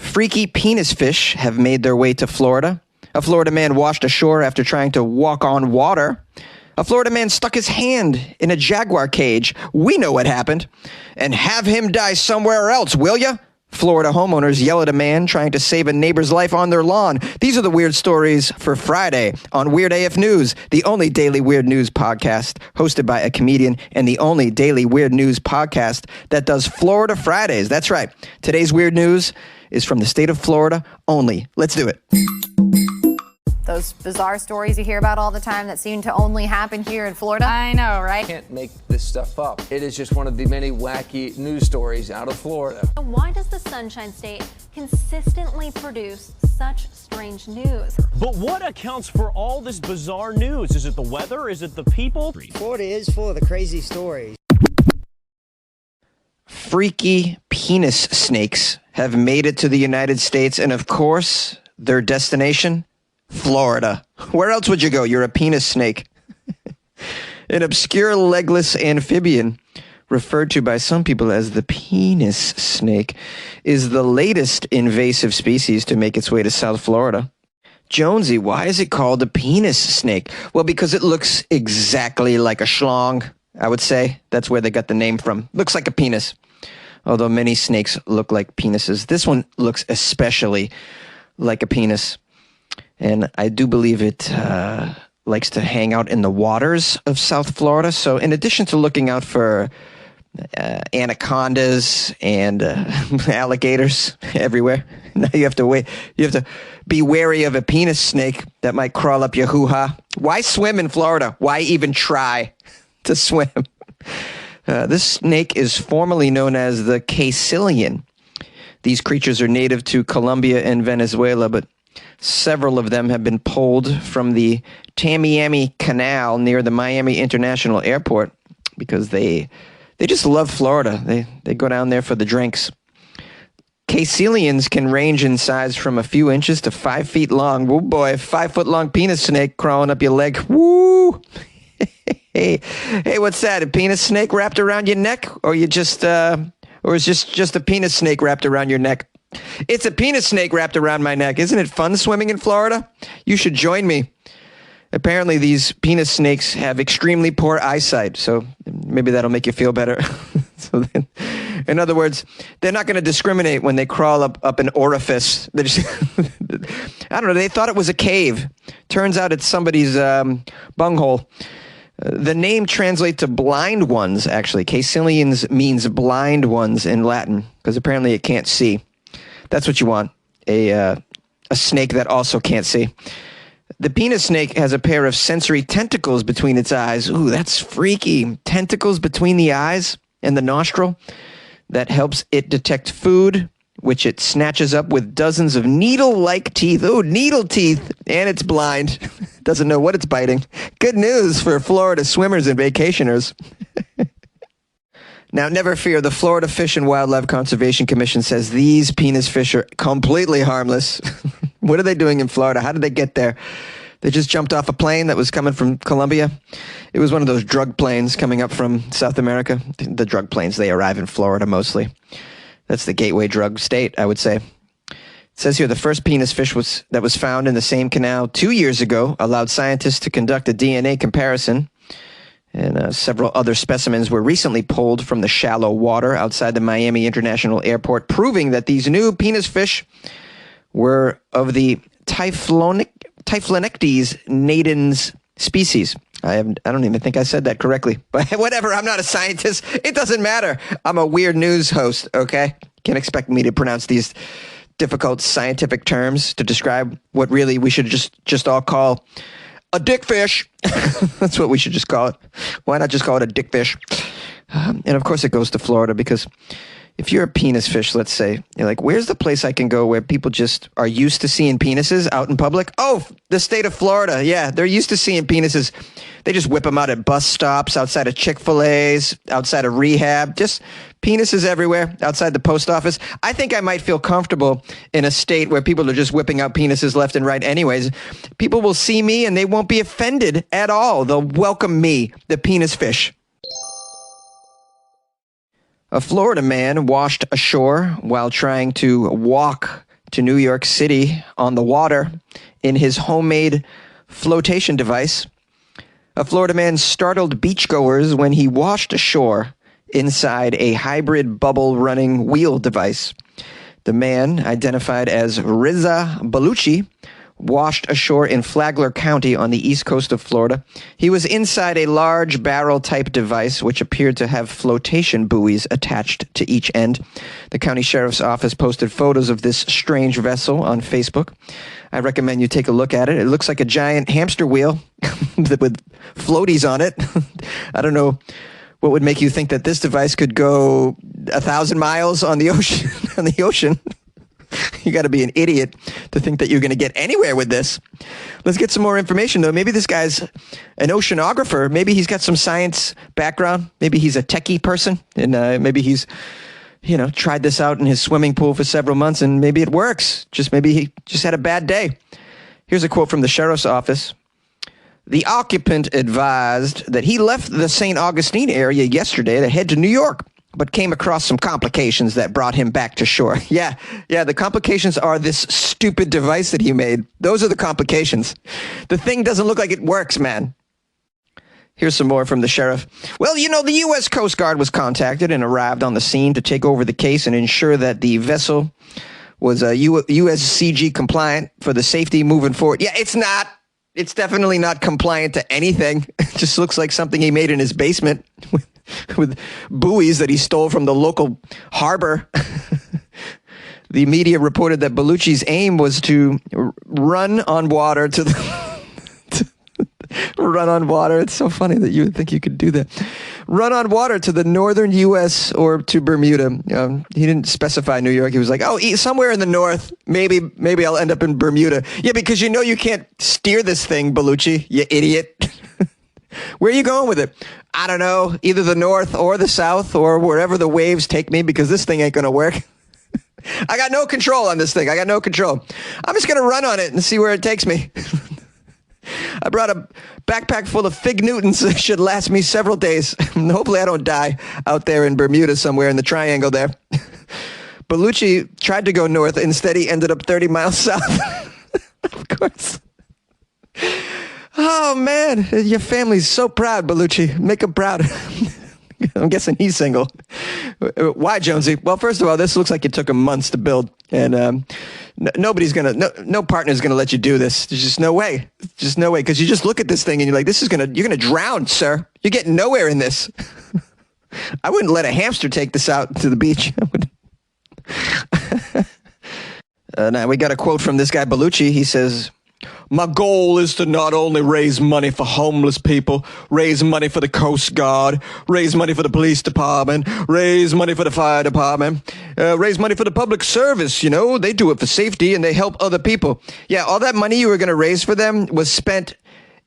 Freaky penis fish have made their way to Florida. A Florida man washed ashore after trying to walk on water. A Florida man stuck his hand in a Jaguar cage. We know what happened. And have him die somewhere else, will ya? Florida homeowners yell at a man trying to save a neighbor's life on their lawn. These are the weird stories for Friday on Weird AF News, the only daily weird news podcast hosted by a comedian and the only daily weird news podcast that does Florida Fridays. That's right. Today's weird news is from the state of Florida only. Let's do it. Those bizarre stories you hear about all the time that seem to only happen here in Florida. I know, right? Can't make this stuff up. It is just one of the many wacky news stories out of Florida. Why does the Sunshine State consistently produce such strange news? But what accounts for all this bizarre news? Is it the weather? Is it the people? Florida is full of the crazy stories. Freaky penis snakes have made it to the United States, and of course, their destination, Florida. Where else would you go? You're a penis snake. An obscure legless amphibian, referred to by some people as the penis snake, is the latest invasive species to make its way to South Florida. JONESY, why is it called a penis snake? Well, because it looks exactly like a schlong, I would say. That's where they got the name from. Looks like a penis. Although many snakes look like penises. This one looks especially like a penis. And I do believe it likes to hang out in the waters of South Florida. So in addition to looking out for anacondas and alligators everywhere, now you have to wait. You have to be wary of a penis snake that might crawl up your hoo-ha. Why swim in Florida? Why even try to swim? This snake is formally known as the caecilian. These creatures are native to Colombia and Venezuela, but several of them have been pulled from the Tamiami Canal near the Miami International Airport because they just love Florida. They go down there for the drinks. Caecilians can range in size from a few inches to 5 feet long. Woo boy, 5 foot long penis snake crawling up your leg. Woo! Hey, what's that? A penis snake wrapped around your neck, or you just or is just a penis snake wrapped around your neck? It's a penis snake wrapped around my neck. Isn't it fun swimming in Florida? You should join me. Apparently, these penis snakes have extremely poor eyesight, so maybe that'll make you feel better. In other words, they're not going to discriminate when they crawl up an orifice. They just, I don't know, they thought it was a cave. Turns out it's somebody's bunghole. The name translates to blind ones, actually. Caecilians means blind ones in Latin, because apparently it can't see. That's what you want, a snake that also can't see. The penis snake has a pair of sensory tentacles between its eyes. Ooh, that's freaky. Tentacles between the eyes and the nostril. That helps it detect food, which it snatches up with dozens of needle-like teeth. Oh, needle teeth. And it's blind. Doesn't know what it's biting. Good news for Florida swimmers and vacationers. Now, never fear. The Florida Fish and Wildlife Conservation Commission says these penis fish are completely harmless. What are they doing in Florida? How did they get there? They just jumped off a plane that was coming from Colombia. It was one of those drug planes coming up from South America. The drug planes, they arrive in Florida mostly. That's the gateway drug state, I would say. It says here the first penis fish that was found in the same canal 2 years ago allowed scientists to conduct a DNA comparison. And several other specimens were recently pulled from the shallow water outside the Miami International Airport, proving that these new penis fish were of the Typhlonectes nadans species. I don't even think I said that correctly. But whatever, I'm not a scientist. It doesn't matter. I'm a weird news host, okay? Can't expect me to pronounce these difficult scientific terms to describe what really we should just all call a dickfish. That's what we should just call it. Why not just call it a dickfish? And of course it goes to Florida because if you're a penis fish, let's say, you're like, where's the place I can go where people just are used to seeing penises out in public? Oh, the state of Florida. Yeah, they're used to seeing penises. They just whip them out at bus stops, outside of Chick-fil-A's, outside of rehab, just penises everywhere, outside the post office. I think I might feel comfortable in a state where people are just whipping out penises left and right anyways. People will see me and they won't be offended at all. They'll welcome me, the penis fish. A Florida man washed ashore while trying to walk to New York City on the water in his homemade flotation device. A Florida man startled beachgoers when he washed ashore inside a hybrid bubble running wheel device. The man, identified as Riza Baluchi, washed ashore in Flagler County on the east coast of Florida. He was inside a large barrel-type device which appeared to have flotation buoys attached to each end. The county sheriff's office posted photos of this strange vessel on Facebook. I recommend you take a look at it. It looks like a giant hamster wheel with floaties on it. I don't know what would make you think that this device could go 1,000 miles on the ocean. You got to be an idiot to think that you're going to get anywhere with this. Let's get some more information, though. Maybe this guy's an oceanographer. Maybe he's got some science background. Maybe he's a techie person, and maybe he's, tried this out in his swimming pool for several months, and maybe it works. Maybe he just had a bad day. Here's a quote from the sheriff's office. The occupant advised that he left the St. Augustine area yesterday to head to New York, but came across some complications that brought him back to shore. Yeah, the complications are this stupid device that he made. Those are the complications. The thing doesn't look like it works, man. Here's some more from the sheriff. Well, the U.S. Coast Guard was contacted and arrived on the scene to take over the case and ensure that the vessel was USCG compliant for the safety moving forward. Yeah, it's not. It's definitely not compliant to anything. It just looks like something he made in his basement with buoys that he stole from the local harbor. The media reported that Baluchi's aim was to run on water to the run on water. It's so funny that you would think you could do that. Run on water to the northern U.S. or to Bermuda. He didn't specify New York. He was like, somewhere in the north. Maybe I'll end up in Bermuda. Yeah, because you can't steer this thing, Baluchi, you idiot. Where are you going with it? I don't know. Either the north or the south or wherever the waves take me, because this thing ain't going to work. I got no control on this thing. I got no control. I'm just going to run on it and see where it takes me. I brought a backpack full of fig Newtons that should last me several days. Hopefully I don't die out there in Bermuda somewhere in the triangle there. Baluchi tried to go north. Instead, he ended up 30 miles south. Of course. Oh, man. Your family's so proud, Baluchi. Make them proud. I'm guessing he's single. Why, Jonesy? Well, first of all, this looks like it took him months to build. And no partner's going to let you do this. There's just no way. Just no way. Because you just look at this thing and you're like, you're going to drown, sir. You're getting nowhere in this. I wouldn't let a hamster take this out to the beach. Now, we got a quote from this guy, Baluchi. He says, "My goal is to not only raise money for homeless people, raise money for the Coast Guard, raise money for the police department, raise money for the fire department, raise money for the public service. They do it for safety and they help other people." Yeah, all that money you were going to raise for them was spent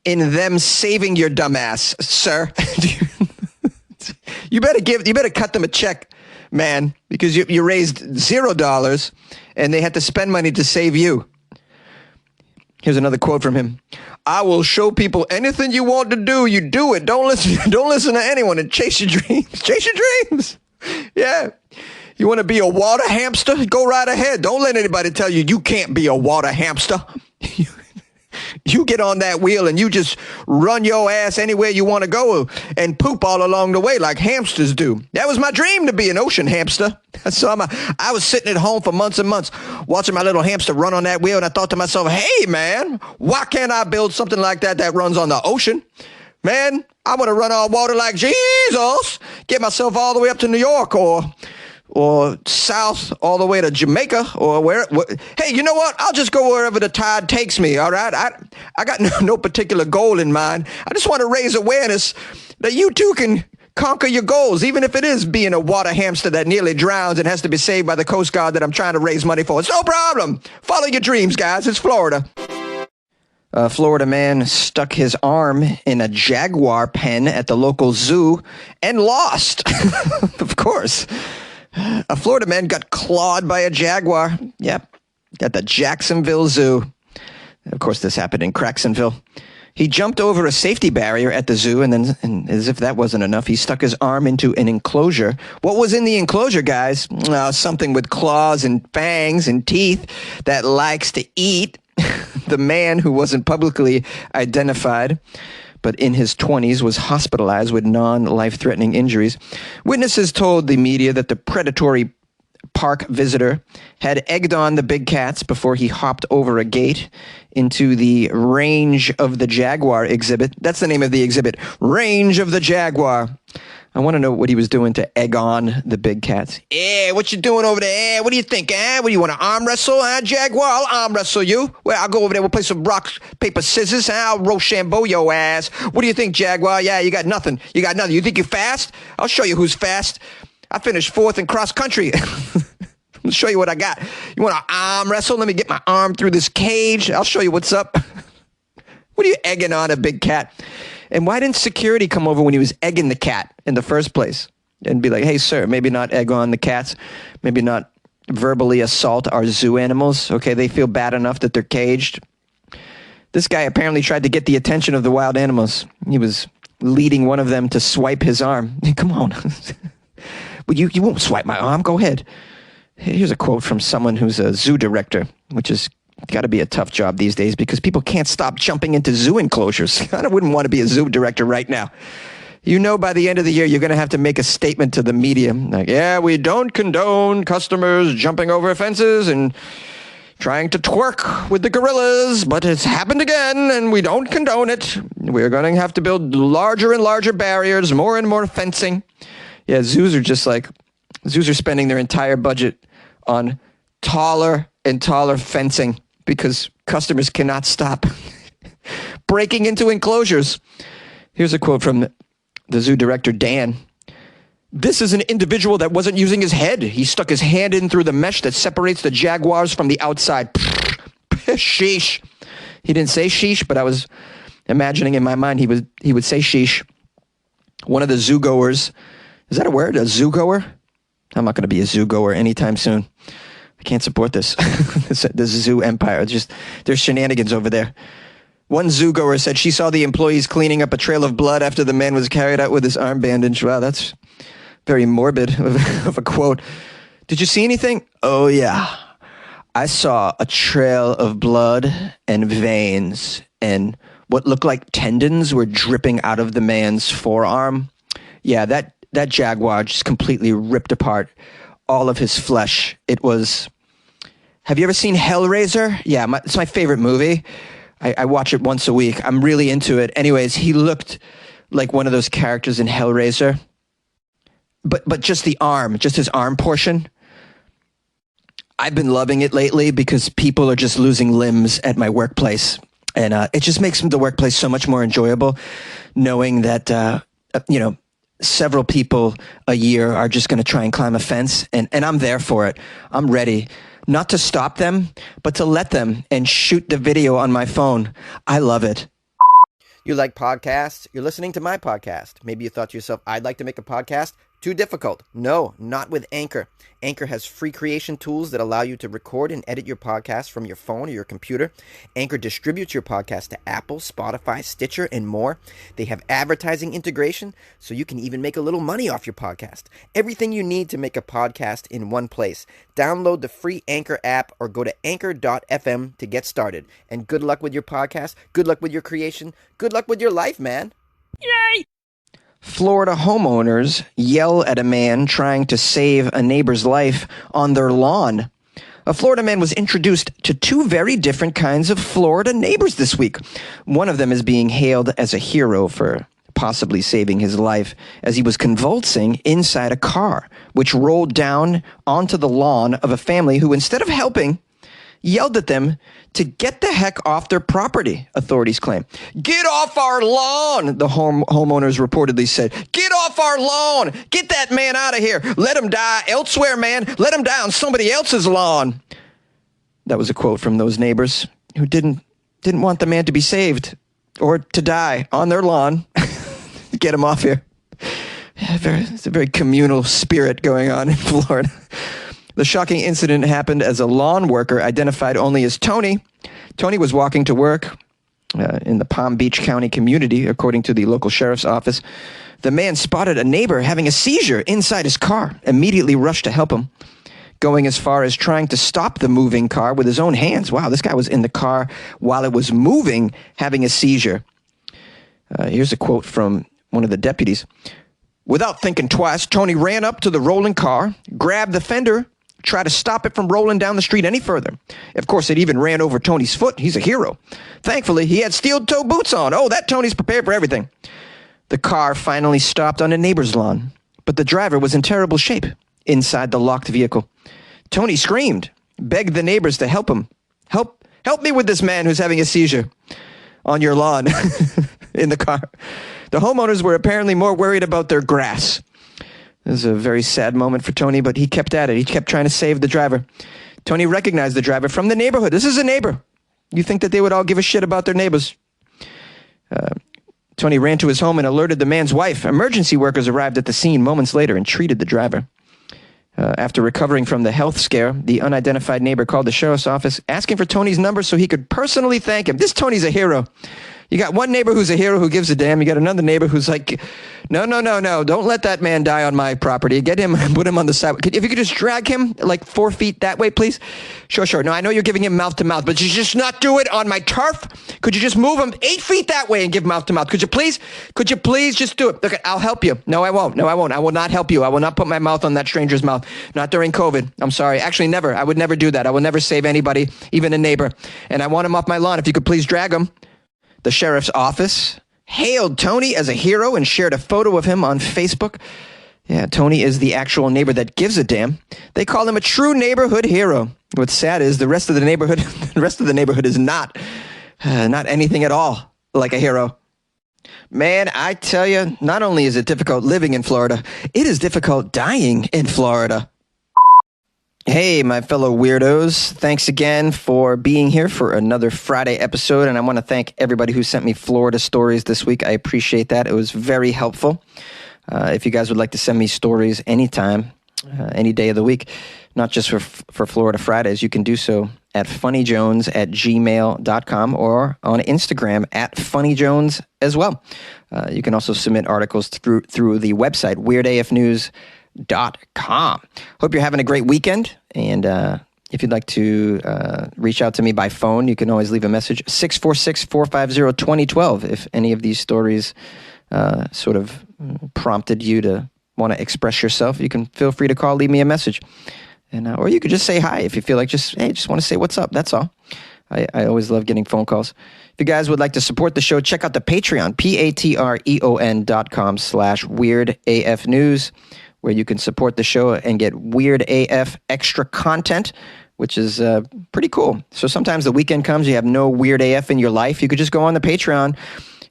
in them saving your dumbass, sir. You better cut them a check, man, because you raised $0 and they had to spend money to save you. Here's another quote from him. "I will show people anything you want to do, you do it. Don't listen to anyone and chase your dreams." Chase your dreams. Yeah. You want to be a water hamster? Go right ahead. Don't let anybody tell you you can't be a water hamster. You get on that wheel and you just run your ass anywhere you want to go and poop all along the way like hamsters do. That was my dream, to be an ocean hamster. So I was sitting at home for months and months watching my little hamster run on that wheel, and I thought to myself, hey, man, why can't I build something like that runs on the ocean? Man, I want to run on water like Jesus, get myself all the way up to New York or south all the way to Jamaica or where. Hey, you know what? I'll just go wherever the tide takes me, all right? I got no particular goal in mind. I just want to raise awareness that you too can conquer your goals, even if it is being a water hamster that nearly drowns and has to be saved by the Coast Guard that I'm trying to raise money for. It's no problem. Follow your dreams, guys. It's Florida. A Florida man stuck his arm in a Jaguar pen at the local zoo and lost. Of course. A Florida man got clawed by a jaguar. Yep, at the Jacksonville Zoo. Of course, this happened in Cracksonville. He jumped over a safety barrier at the zoo, and then, and as if that wasn't enough, he stuck his arm into an enclosure. What was in the enclosure, guys? Something with claws and fangs and teeth that likes to eat. The man, who wasn't publicly identified, but in his 20s, was hospitalized with non-life-threatening injuries. Witnesses told the media that the predatory park visitor had egged on the big cats before he hopped over a gate into the Range of the Jaguar exhibit. That's the name of the exhibit, Range of the Jaguar. I want to know what he was doing to egg on the big cats. What you doing over there? What do you think, What do you want to arm wrestle, Jaguar? I'll arm wrestle you. Well, I'll go over there. We'll play some rock, paper, scissors. I'll Rochambeau your ass. What do you think, Jaguar? Yeah, you got nothing. You got nothing. You think you're fast? I'll show you who's fast. I finished 4th in cross country. I'll show you what I got. You want to arm wrestle? Let me get my arm through this cage. I'll show you what's up. What are you egging on a big cat? And why didn't security come over when he was egging the cat in the first place and be like, hey, sir, maybe not egg on the cats, maybe not verbally assault our zoo animals. Okay, they feel bad enough that they're caged. This guy apparently tried to get the attention of the wild animals. He was leading one of them to swipe his arm. Come on. Well, you won't swipe my arm. Go ahead. Here's a quote from someone who's a zoo director, which is got to be a tough job these days because people can't stop jumping into zoo enclosures. I wouldn't want to be a zoo director right now. You know, by the end of the year, you're going to have to make a statement to the media. Like, yeah, we don't condone customers jumping over fences and trying to twerk with the gorillas, but it's happened again, and we don't condone it. We're going to have to build larger and larger barriers, more and more fencing. Yeah, zoos are spending their entire budget on taller and taller fencing because customers cannot stop breaking into enclosures. Here's a quote from the zoo director, Dan. This is an individual that wasn't using his head. He stuck his hand in through the mesh that separates the jaguars from the outside. Sheesh. He didn't say sheesh, but I was imagining in my mind he would say sheesh. One of the zoo goers, is that a word? A zoo goer? I'm not going to be a zoo goer anytime soon. I can't support this. This zoo empire. There's shenanigans over there. One zoo goer said she saw the employees cleaning up a trail of blood after the man was carried out with his arm bandage. Wow, that's very morbid of a quote. Did you see anything? Oh, yeah. I saw a trail of blood and veins, and what looked like tendons were dripping out of the man's forearm. Yeah, that jaguar just completely ripped apart all of his flesh. It was... Have you ever seen Hellraiser? Yeah, it's my favorite movie. I watch it once a week. I'm really into it. Anyways, he looked like one of those characters in Hellraiser. But just the arm, just his arm portion. I've been loving it lately because people are just losing limbs at my workplace. And it just makes the workplace so much more enjoyable knowing that, several people a year are just going to try and climb a fence. And I'm there for it. I'm ready. Not to stop them, but to let them and shoot the video on my phone. I love it. You like podcasts? You're listening to my podcast. Maybe you thought to yourself, I'd like to make a podcast. Too difficult. No, not with Anchor. Anchor has free creation tools that allow you to record and edit your podcast from your phone or your computer. Anchor distributes your podcast to Apple, Spotify, Stitcher, and more. They have advertising integration, so you can even make a little money off your podcast. Everything you need to make a podcast in one place. Download the free Anchor app or go to anchor.fm to get started. And good luck with your podcast. Good luck with your creation. Good luck with your life, man. Yay! Florida homeowners yell at a man trying to save a neighbor's life on their lawn. A Florida man was introduced to two very different kinds of Florida neighbors this week. One of them is being hailed as a hero for possibly saving his life as he was convulsing inside a car, which rolled down onto the lawn of a family who, instead of helping, yelled at them to get the heck off their property, authorities claim. Get off our lawn, the homeowners reportedly said. Get off our lawn. Get that man out of here. Let him die elsewhere, man. Let him die on somebody else's lawn. That was a quote from those neighbors who didn't want the man to be saved or to die on their lawn. Get him off here. It's a very communal spirit going on in Florida. The shocking incident happened as a lawn worker identified only as Tony. Tony was walking to work in the Palm Beach County community, according to the local sheriff's office. The man spotted a neighbor having a seizure inside his car, immediately rushed to help him, going as far as trying to stop the moving car with his own hands. Wow, this guy was in the car while it was moving, having a seizure. Here's a quote from one of the deputies. Without thinking twice, Tony ran up to the rolling car, grabbed the fender, tried to stop it from rolling down the street any further. Of course, it even ran over Tony's foot. He's a hero. Thankfully, he had steel-toe boots on. Oh, that Tony's prepared for everything. The car finally stopped on a neighbor's lawn, but the driver was in terrible shape inside the locked vehicle. Tony screamed, begged the neighbors to help him. Help me with this man who's having a seizure on your lawn in the car. The homeowners were apparently more worried about their grass. This is a very sad moment for Tony, but he kept at it. He kept trying to save the driver. Tony recognized the driver from the neighborhood. This is a neighbor. You think that they would all give a shit about their neighbors? Tony ran to his home and alerted the man's wife. Emergency workers arrived at the scene moments later and treated the driver. After recovering from the health scare, the unidentified neighbor called the sheriff's office asking for Tony's number so he could personally thank him. This Tony's a hero. You got one neighbor who's a hero who gives a damn. You got another neighbor who's like, no. Don't let that man die on my property. Get him, put him on the side. If you could just drag him like 4 feet that way, please. Sure. No, I know you're giving him mouth to mouth, but you just not do it on my turf. Could you just move him 8 feet that way and give mouth to mouth? Could you please just do it? Look, I'll help you. No, I won't. I will not help you. I will not put my mouth on that stranger's mouth. Not during COVID. I'm sorry. Actually, never. I would never do that. I will never save anybody, even a neighbor. And I want him off my lawn. If you could please drag him. The sheriff's office hailed Tony as a hero and shared a photo of him on Facebook. Yeah, Tony is the actual neighbor that gives a damn. They call him a true neighborhood hero. What's sad is the rest of the neighborhood is not anything at all like a hero. Man, I tell you, not only is it difficult living in Florida, it is difficult dying in Florida. Hey, my fellow weirdos. Thanks again for being here for another Friday episode. And I want to thank everybody who sent me Florida stories this week. I appreciate that. It was very helpful. If you guys would like to send me stories anytime, any day of the week, not just for Florida Fridays, you can do so at funnyjones@gmail.com or on Instagram at funnyjones as well. You can also submit articles through the website, weirdafnews.com. Hope you're having a great weekend. And if you'd like to reach out to me by phone, you can always leave a message, 646-450-2012. If any of these stories sort of prompted you to want to express yourself, you can feel free to call, leave me a message. And or you could just say hi if you feel like just want to say what's up. That's all. I always love getting phone calls. If you guys would like to support the show, check out the Patreon, patreon.com/weirdafnews, where you can support the show and get Weird AF extra content, which is pretty cool. So sometimes the weekend comes, you have no Weird AF in your life. You could just go on the Patreon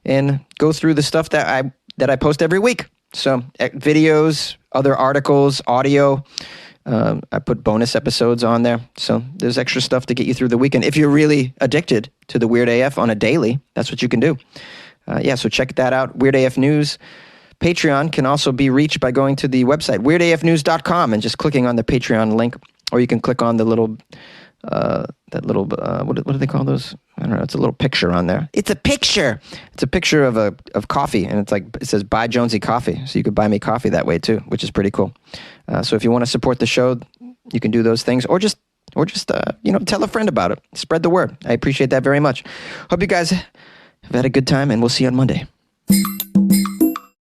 and go through the stuff that I post every week. So videos, other articles, audio. I put bonus episodes on there. So there's extra stuff to get you through the weekend. If you're really addicted to the Weird AF on a daily, that's what you can do. So check that out, Weird AF News. Patreon can also be reached by going to the website, weirdafnews.com, and just clicking on the Patreon link. Or you can click on the little, what do they call those? I don't know. It's a little picture on there. It's a picture. It's a picture of coffee, and it says buy Jonesy coffee. So you could buy me coffee that way too, which is pretty cool. So if you want to support the show, you can do those things, or just tell a friend about it. Spread the word. I appreciate that very much. Hope you guys have had a good time, and we'll see you on Monday.